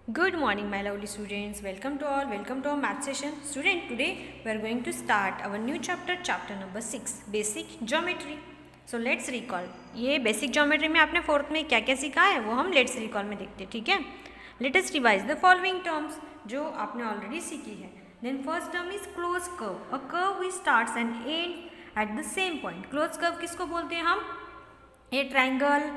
Good morning, my lovely students. Welcome to all. Welcome to our math session. Student, today we are going to start our new chapter, chapter number 6, Basic Geometry. So let's recall. ये basic geometry में आपने fourth में क्या क्या सीखा है वो हम let's recall में देखते हैं, ठीक है. Let us revise the following terms जो आपने already सीखी है. Then first term is closed curve. A curve which starts and ends at the same point. Closed curve किसको बोलते हैं हम? ये ट्रायंगल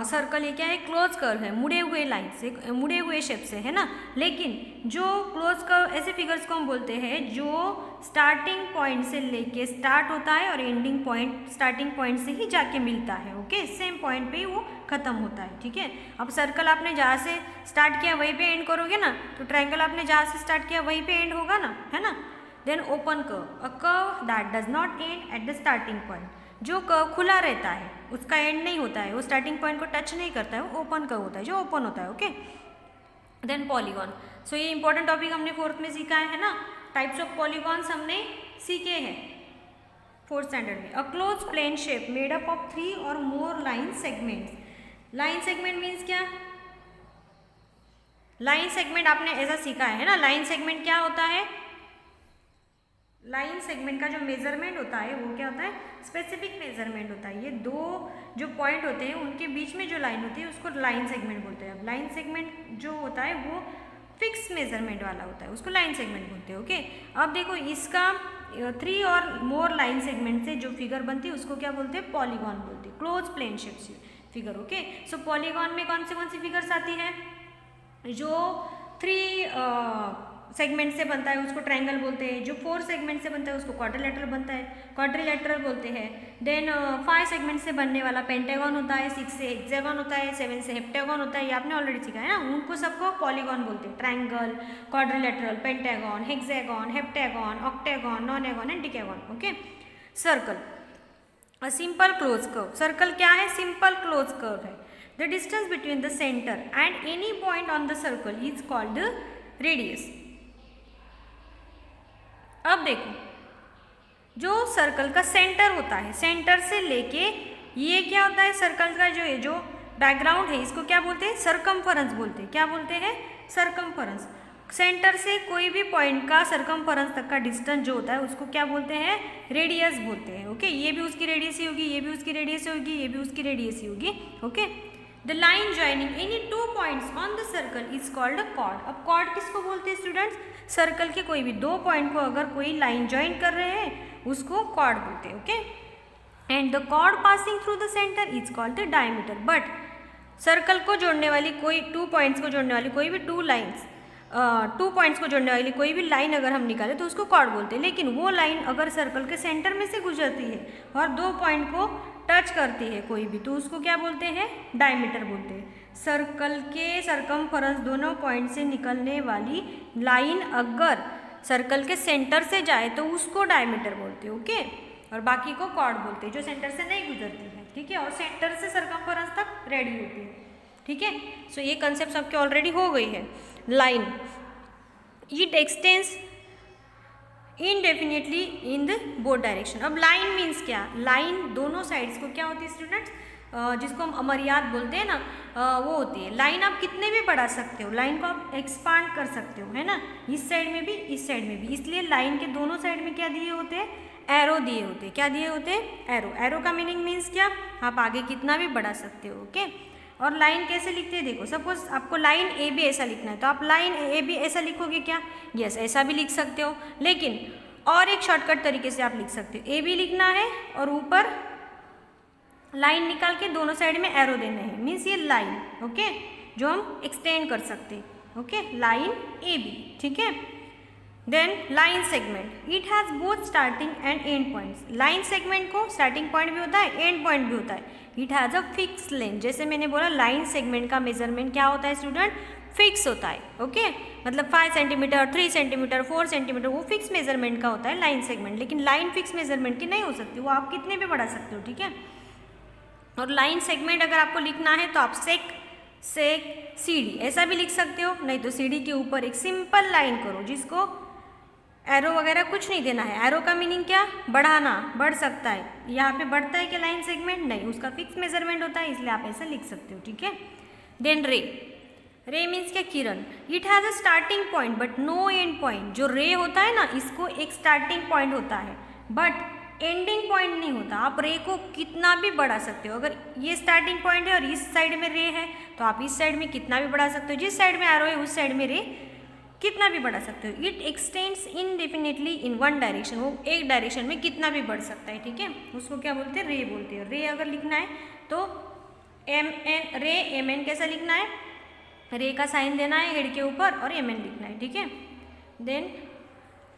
सर्कल ये क्या है, क्लोज कर्व है, मुड़े हुए लाइन से, मुड़े हुए शेप से, है ना. लेकिन जो क्लोज कर्व ऐसे फिगर्स को हम बोलते हैं जो स्टार्टिंग पॉइंट से लेके स्टार्ट होता है और एंडिंग पॉइंट स्टार्टिंग पॉइंट से ही जाके मिलता है. ओके, सेम पॉइंट पे ही वो खत्म होता है, ठीक है. अब सर्कल आपने जहाँ से स्टार्ट किया वहीं पे एंड करोगे ना, तो ट्रायंगल आपने जहाँ से स्टार्ट किया वहीं पे एंड होगा ना, है ना. Then open curve, a curve that does not end at the starting point. जो कर्व खुला रहता है उसका एंड नहीं होता है, वो स्टार्टिंग पॉइंट को टच नहीं करता है, वो ओपन कर्व होता है जो ओपन होता है. ओके. Then polygon. सो ये इंपॉर्टेंट टॉपिक हमने फोर्थ में सीखा है ना. टाइप्स ऑफ पॉलीगॉन्स हमने सीखे हैं फोर्थ स्टैंडर्ड में. A close plane shape made up of 3 और more line segments. Line segment means क्या? लाइन सेगमेंट आपने ऐसा सीखा है ना. लाइन सेगमेंट क्या होता है? लाइन सेगमेंट का जो मेजरमेंट होता है वो क्या होता है? स्पेसिफिक मेजरमेंट होता है. ये दो जो पॉइंट होते हैं उनके बीच में जो लाइन होती है उसको लाइन सेगमेंट बोलते हैं. अब लाइन सेगमेंट जो होता है वो फिक्स मेजरमेंट वाला होता है, उसको लाइन सेगमेंट बोलते हैं. ओके. अब देखो इसका 3 और मोर लाइन सेगमेंट से जो फिगर बनती है उसको क्या बोलते हैं? पॉलीगॉन बोलते हैं. Close plane shape figure. Okay. So polygon में कौन सी फिगर्स आती है? जो 3 सेगमेंट से बनता है उसको ट्रायंगल बोलते हैं. जो 4 सेगमेंट से बनता है उसको क्वाड्रिलेटरल बनता है, क्वाड्रिलेटरल बोलते हैं. देन 5 सेगमेंट से बनने वाला पेंटागन होता है, 6 से हेक्सागन होता है, 7 से हेप्टागन होता है. ये आपने ऑलरेडी सीखा है ना. उनको सबको पॉलीगॉन बोलते हैं. Triangle, quadrilateral, pentagon, hexagon, heptagon, octagon, nonagon and decagon. Okay. Circle, a simple close curve. Circle क्या है? सिंपल क्लोज कर्व है. The distance between the centre and any point on the circle is called the radius. अब देखो जो circle का centre होता है, centre से लेके ये क्या होता है? सर्कल का जो बैकग्राउंड है इसको क्या बोलते हैं? सरकमफरेंस बोलते हैं. क्या बोलते हैं? सरकमफरेंस. सेंटर से कोई भी पॉइंट का सरकमफरेंस तक का डिस्टेंस जो होता है उसको क्या बोलते हैं? रेडियस बोलते हैं. ओके. ये भी उसकी रेडियस ही होगी, ये भी उसकी रेडियस होगी, ये भी उसकी रेडियस ही होगी. Okay. The line joining any 2 points on the circle is called a cord. अब कॉर्ड किसको बोलते हैं स्टूडेंट्स? सर्कल के कोई भी 2 पॉइंट को अगर कोई लाइन ज्वाइन कर रहे हैं उसको कॉर्ड बोलते हैं. Okay. And the cord passing through the centre is called the diameter. But circle को जोड़ने वाली कोई 2 पॉइंट्स को जोड़ने वाली कोई भी 2 पॉइंट्स को जोड़ने वाली कोई भी लाइन अगर हम निकालें तो उसको कॉर्ड बोलते हैं. लेकिन वो लाइन अगर सर्कल के सेंटर में से गुजरती है और 2 पॉइंट को टच करती है कोई भी, तो उसको क्या बोलते हैं? डायमीटर बोलते हैं. सर्कल के सरकमफरेंस दोनों पॉइंट से निकलने वाली लाइन अगर सर्कल के सेंटर से जाए तो उसको डायमीटर बोलते हैं. ओके. और बाकी को कॉर्ड बोलते हैं जो सेंटर से नहीं गुजरती है, ठीक है, और सेंटर से सरकमफरेंस तक रेडी होती है, ठीक है. सो ये कंसेप्ट आपके ऑलरेडी हो गई है. Line, it extends indefinitely in the both direction. अब लाइन मीन्स क्या? लाइन दोनों साइड्स को क्या होती है स्टूडेंट्स? जिसको हम अमर्याद बोलते हैं ना, वो होती है. लाइन आप कितने भी बढ़ा सकते हो, लाइन को आप एक्सपांड कर सकते हो, है ना. इस साइड में भी, इस साइड में भी. इसलिए लाइन के दोनों साइड में क्या दिए होते हैं? एरो दिए होते हैं. क्या दिए होते हैं? एरो. एरो का मीनिंग मीन्स क्या? आप आगे कितना भी बढ़ा सकते हो. ओके. और लाइन कैसे लिखते हैं? देखो, सपोज आपको लाइन ए बी ऐसा लिखना है तो आप लाइन ए बी ऐसा लिखोगे क्या? यस, ऐसा भी लिख सकते हो. लेकिन और एक शॉर्टकट तरीके से आप लिख सकते हो. ए बी लिखना है और ऊपर लाइन निकाल के दोनों साइड में एरो देना है, मीन्स ये लाइन. ओके. जो हम एक्सटेंड कर सकते हैं. ओके. लाइन ए बी, ठीक है. Then line segment, it has both starting and end points. Line segment को स्टार्टिंग पॉइंट भी होता है, एंड पॉइंट भी होता है. It has a fix length. जैसे मैंने बोला लाइन सेगमेंट का मेजरमेंट क्या होता है स्टूडेंट? फिक्स होता है. ओके. मतलब 5 सेंटीमीटर, 3 सेंटीमीटर, 4 सेंटीमीटर, वो फिक्स मेजरमेंट का होता है लाइन सेगमेंट. लेकिन लाइन फिक्स मेजरमेंट की नहीं हो सकती, वो आप कितने भी बढ़ा सकते हो, ठीक है. और लाइन सेगमेंट अगर आपको लिखना है तो आप सेक सी डी ऐसा भी लिख सकते हो. नहीं तो सी डी के ऊपर एक सिंपल लाइन करो जिसको एरो वगैरह कुछ नहीं देना है. एरो का मीनिंग क्या? बढ़ाना, बढ़ सकता है. यहाँ पे बढ़ता है क्या लाइन सेगमेंट? नहीं, उसका फिक्स मेजरमेंट होता है, इसलिए आप ऐसा लिख सकते हो, ठीक है. देन रे, रे मीन्स क्या, किरण। It has a starting point but no end point. जो रे होता है ना, इसको एक स्टार्टिंग पॉइंट होता है बट एंडिंग पॉइंट नहीं होता। आप रे को कितना भी बढ़ा सकते हो। अगर ये स्टार्टिंग पॉइंट है और इस साइड में रे है तो आप इस साइड में कितना भी बढ़ा सकते हो। जिस साइड में एरो है उस साइड में रे कितना भी बढ़ा सकते हो। It extends indefinitely in one direction. वो एक डायरेक्शन में कितना भी बढ़ सकता है, ठीक है। उसको क्या बोलते हैं, रे बोलते हैं। रे अगर लिखना है तो एम एन, रे एम एन कैसा लिखना है, रे का साइन देना है हेड के ऊपर और एम एन लिखना है, ठीक है। देन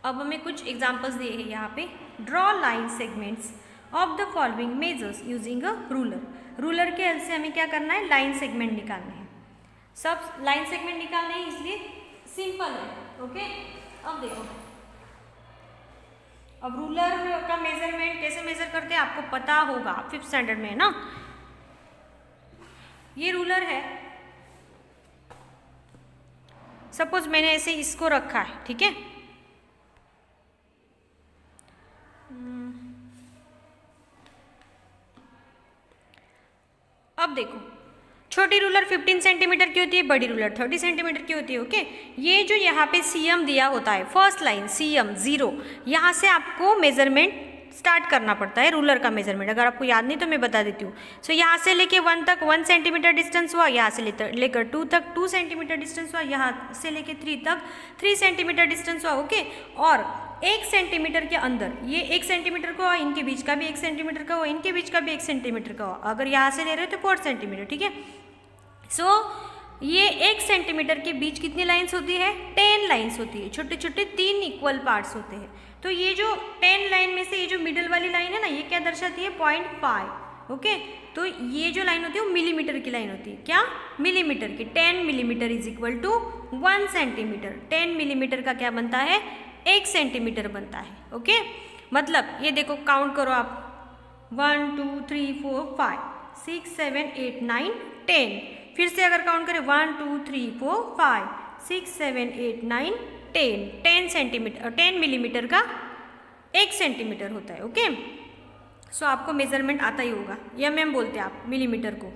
अब हमें कुछ एग्जाम्पल्स दिए हैं यहाँ पे। Draw line segments of the following measures using a ruler. Ruler के हेल्प से हमें क्या करना है, लाइन सेगमेंट निकालने हैं। सब लाइन सेगमेंट निकालने हैं, इसलिए सिंपल है, ओके। अब देखो, अब रूलर का मेजरमेंट कैसे मेजर करते हैं आपको पता होगा, 5th स्टैंडर्ड में है ना। ये रूलर है, सपोज मैंने ऐसे इसको रखा है, ठीक है। अब देखो, छोटी रूलर 15 सेंटीमीटर की होती है, बड़ी रूलर 30 सेंटीमीटर की होती है, ओके। ये जो यहाँ पे सीएम दिया होता है, फर्स्ट लाइन सीएम 0, यहाँ से आपको मेजरमेंट स्टार्ट करना पड़ता है, रूलर का मेजरमेंट। अगर आपको याद नहीं तो मैं बता देती हूँ। सो यहाँ से लेके 1 तक 1 सेंटीमीटर डिस्टेंस हुआ, यहाँ से लेकर 2 तक 2 सेंटीमीटर डिस्टेंस हुआ, यहाँ से लेके 3 तक 3 सेंटीमीटर डिस्टेंस हुआ, ओके। और 1 सेंटीमीटर के अंदर, ये 1 सेंटीमीटर का हुआ, इनके बीच का भी 1 सेंटीमीटर का हुआ, इनके बीच का भी 1 सेंटीमीटर का हुआ। अगर यहाँ से ले रहे हो तो 4 सेंटीमीटर, ठीक है। सो ये 1 सेंटीमीटर के बीच कितनी लाइंस होती है, 10 लाइंस होती है। छोटे छोटे 3 इक्वल पार्ट्स होते हैं। तो ये जो 10 लाइन में से ये जो मिडल वाली लाइन है ना, ये क्या दर्शाती है, 0.5, ओके। तो ये जो लाइन होती है वो मिलीमीटर की लाइन होती है। क्या, मिलीमीटर की। 10 millimetre is equal to 1 centimetre. 10 millimetre का क्या बनता है, 1 सेंटीमीटर बनता है, ओके। मतलब ये देखो, काउंट करो आप, 1 2 3 4 5 6 7 8 9 10। फिर से अगर काउंट करें, 1 2 3 4 5 6 7 8 9 10। 10 सेंटीमीटर, 10 मिलीमीटर का 1 सेंटीमीटर होता है, ओके। सो आपको मेजरमेंट आता ही होगा, एमएम बोलते हैं आप मिलीमीटर को।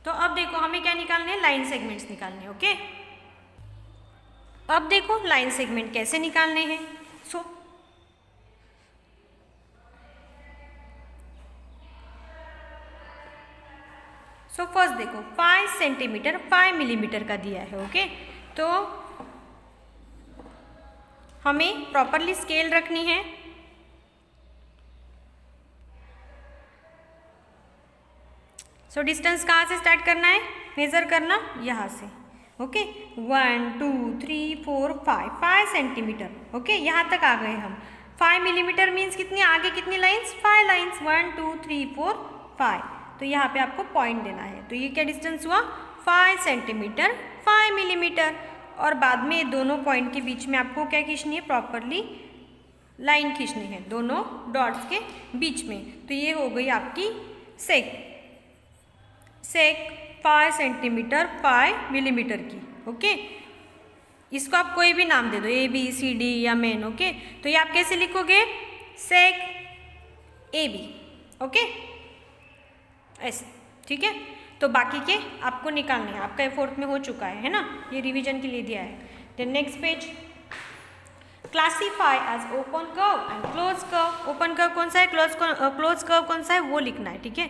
तो अब देखो, हमें क्या निकालने हैं, लाइन सेगमेंट्स निकालने हैं, ओके। अब देखो लाइन सेगमेंट कैसे निकालने हैं। सो फर्स्ट देखो, 5 सेंटीमीटर 5 मिलीमीटर का दिया है, ओके। तो हमें प्रॉपरली स्केल रखनी है। सो डिस्टेंस कहाँ से स्टार्ट करना है, मेजर करना यहाँ से, ओके। 1 2 3 4 5 centimetre, okay. यहाँ तक आ गए हम। 5 मिलीमीटर मीन्स कितनी, आगे कितनी लाइंस, 5 लाइंस, 1 2 3 4 5। तो यहाँ पे आपको पॉइंट देना है। तो ये क्या डिस्टेंस हुआ, 5 सेंटीमीटर 5 मिलीमीटर। और बाद में दोनों पॉइंट के बीच में आपको क्या खींचनी है, प्रॉपरली लाइन खींचनी है दोनों डॉट्स के बीच में। तो ये हो गई आपकी सेक 5 सेंटीमीटर 5 मिलीमीटर की, ओके। इसको आप कोई भी नाम दे दो, ABCD या मेन, ओके। तो ये आप कैसे लिखोगे, सेक AB, ओके, ऐसे, ठीक है। तो बाकी के आपको निकालने हैं। आपका 4th में हो चुका है ना, ये रिवीजन के लिए दिया है। Then next page, classify as open curve and close curve. Open curve कौन सा है, क्लोज कर्व कौन सा है, वो लिखना है, ठीक है।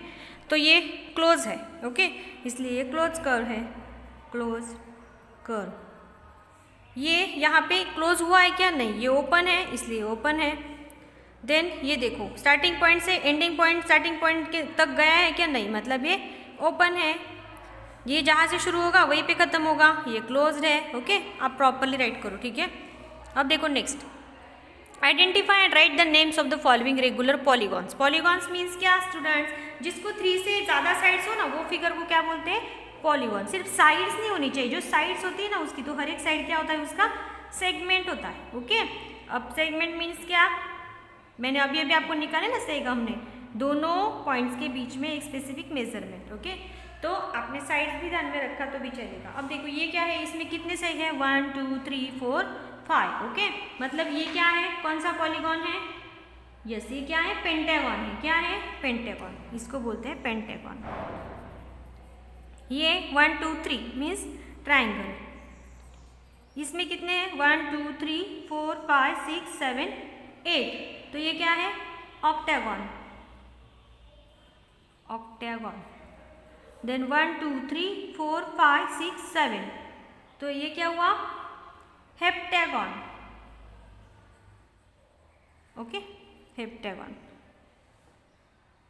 तो ये क्लोज है, ओके, इसलिए ये क्लोज कर्व है, क्लोज कर्व। ये यहाँ पे क्लोज हुआ है क्या, नहीं, ये ओपन है इसलिए ओपन है। देन ये देखो, स्टार्टिंग पॉइंट से एंडिंग पॉइंट स्टार्टिंग पॉइंट के तक गया है क्या, नहीं, मतलब ये ओपन है। ये जहाँ से शुरू होगा वहीं पे ख़त्म होगा, ये क्लोज्ड है, ओके। आप प्रॉपरली राइट करो, ठीक है। अब देखो next, identify and write the names of the following regular polygons. Polygons means क्या स्टूडेंट्स, जिसको 3 से ज़्यादा साइड्स हो ना, वो फिगर को क्या बोलते हैं, पॉलीगॉन। सिर्फ साइड्स नहीं होनी चाहिए, जो साइड्स होती है ना उसकी, तो हर एक साइड क्या होता है, उसका सेगमेंट होता है, ओके। अब सेगमेंट मीन्स क्या, मैंने अभी आपको निकाले ना सेग, हमने दोनों पॉइंट्स के बीच में एक स्पेसिफिक मेजरमेंट, ओके। तो आपने साइड्स भी ध्यान में रखा तो भी चलेगा। अब देखो ये क्या है, इसमें कितने सेग है, 1 2 3 4 5, ओके। मतलब ये क्या है, कौन सा पॉलीगॉन है, यस, ये क्या है, पेंटागन है। क्या है, पेंटागन, इसको बोलते हैं पेंटागन, ये 1 2 3 मीन्स ट्राइंगल। इसमें कितने हैं 1 2 3 4 5 6 7 8, तो ये क्या है ऑक्टागन। ऑक्टागन। देन 1 2 3 4 5 6 7, तो ये क्या हुआ हेप्टागन। Okay, heptagon.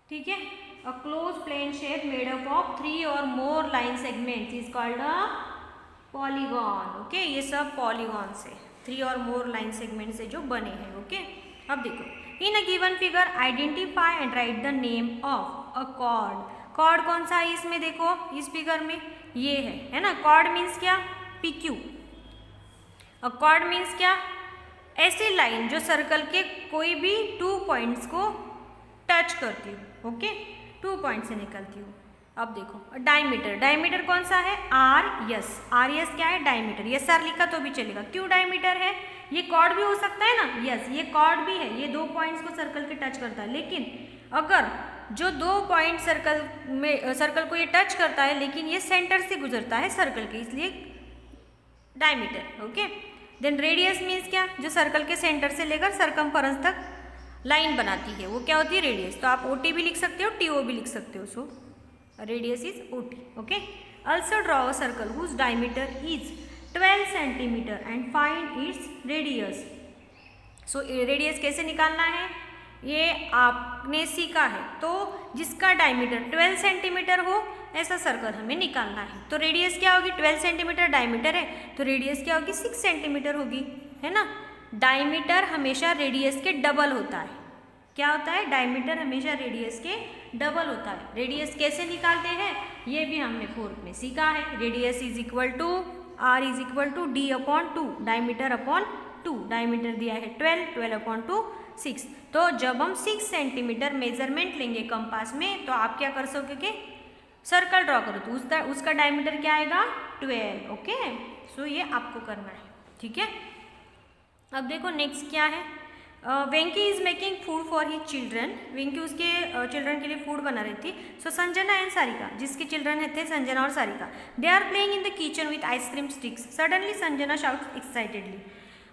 ठीक है, a close plane shape made up of 3 और more line segments is called a polygon. Okay, ये सब पॉलीगॉन से 3 और मोर लाइन सेगमेंट से जो बने हैं। ओके, अब देखो in a given figure identify and write the name of a chord. Chord कौन सा है इसमें, देखो इस फिगर में ये है ना। कॉर्ड मीन्स क्या, PQ। अ कॉर्ड मीन्स क्या, ऐसी लाइन जो सर्कल के कोई भी 2 पॉइंट्स को टच करती हो। ओके, 2 पॉइंट से निकलती हो। अब देखो डायमीटर, डायमीटर कौन सा है RS। RS क्या है डायमीटर, SR लिखा तो भी चलेगा। क्यों डायमीटर है, ये कॉर्ड भी हो सकता है ना। यस, ये कॉर्ड भी है, ये 2 पॉइंट्स को सर्कल के टच करता है। लेकिन अगर जो 2 पॉइंट सर्कल को ये टच करता है लेकिन ये सेंटर से गुजरता है सर्कल के, इसलिए diameter. Okay, then radius means क्या, जो सर्कल के सेंटर से लेकर सरकमफेरेंस तक लाइन बनाती है, वो क्या होती है रेडियस। तो आप OT भी लिख सकते हो, TO भी लिख सकते हो। So radius is OT। Okay, also draw a circle whose diameter is 12 centimetre and find its radius. So radius कैसे निकालना है ये आपने सीखा है। तो जिसका डायमीटर 12 सेंटीमीटर हो ऐसा सर्कल हमें निकालना है। तो रेडियस क्या होगी, 12 सेंटीमीटर डायमीटर है तो रेडियस क्या होगी 6 सेंटीमीटर होगी, है ना। डायमीटर हमेशा रेडियस के डबल होता है। क्या होता है, डायमीटर हमेशा रेडियस के डबल होता है। रेडियस कैसे निकालते हैं ये भी हमने 4th में सीखा है। Radius is equal to R is equal to D upon 2, diameter upon 2। Diameter दिया है 12, 12 अपॉन 2 6। तो जब हम 6 सेंटीमीटर मेजरमेंट लेंगे कंपास में तो आप क्या कर सकोगे, सर्कल ड्रॉ करो तो उसका डायमीटर क्या आएगा 12। ओके, सो ये आपको करना है। ठीक है, अब देखो नेक्स्ट क्या है। Venky is making food for his children. Venky उसके चिल्ड्रन के लिए फूड बना रही थी। सो संजना एंड सारिका, जिसके चिल्ड्रन थे संजना और Sarika, they are playing in the kitchen with ice cream sticks. Suddenly Sanjana shouts excitedly.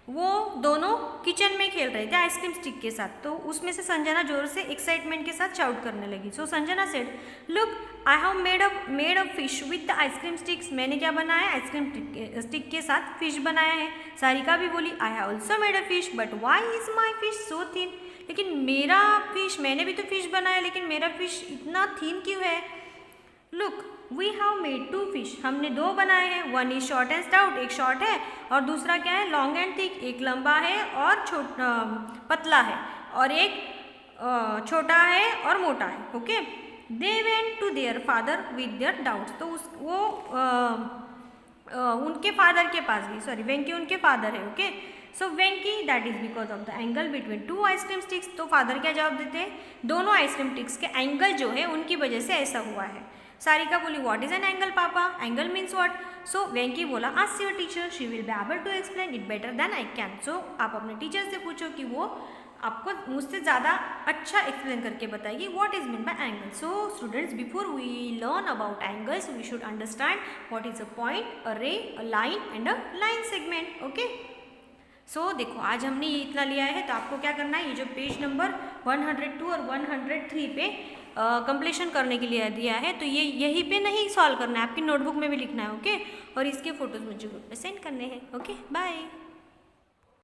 वो दोनों किचन में खेल रहे थे आइसक्रीम स्टिक के साथ, तो उसमें से संजना जोर से एक्साइटमेंट के साथ शाउट करने लगी। So Sanjana said look I have made a fish with the ice cream sticks. मैंने क्या बनाया, आइसक्रीम स्टिक के साथ फिश बनाया है। सारिका भी बोली I have also made a fish but why is my fish so thin. लेकिन मेरा फिश, मैंने भी तो फिश बनाया लेकिन मेरा फिश इतना थिन क्यों है। Look we have made 2 fish. हमने 2 बनाए हैं। 1 इज शॉर्ट एंड स्टाउट, एक शॉर्ट है, और दूसरा क्या है लॉन्ग एंड थिक, एक लंबा है और पतला है, और एक छोटा है और मोटा है। Okay, they went to their father with their doubts. तो वो उनके फादर के पास गई। सॉरी, वेंकी उनके फादर है। Okay, so Venky that is because of the angle between 2 ice cream sticks. तो फादर क्या जवाब देते हैं, दोनों आइसक्रीम स्टिक्स के एंगल जो है उनकी वजह से ऐसा हुआ है। सारिका बोली what is an angle papa, angle means what. So Venky बोला ask your teacher, she will be able to explain it better than I can. So आप अपने टीचर से पूछो कि वो आपको मुझसे ज़्यादा अच्छा एक्सप्लेन करके बताएगी what is mean by angle. So students, before we learn about angles we should understand what is a point, a ray, a line and a line segment. Okay, so देखो आज हमने ये इतना लिया है, तो आपको क्या करना है, ये जो पेज नंबर 102 और 103 पे कंप्लीशन करने के लिए दिया है, तो ये यहीं पे नहीं सॉल्व करना है, आपकी नोटबुक में भी लिखना है। ओके, और इसके फोटोज मुझे ग्रुप पे सेंड करने हैं। Okay, bye.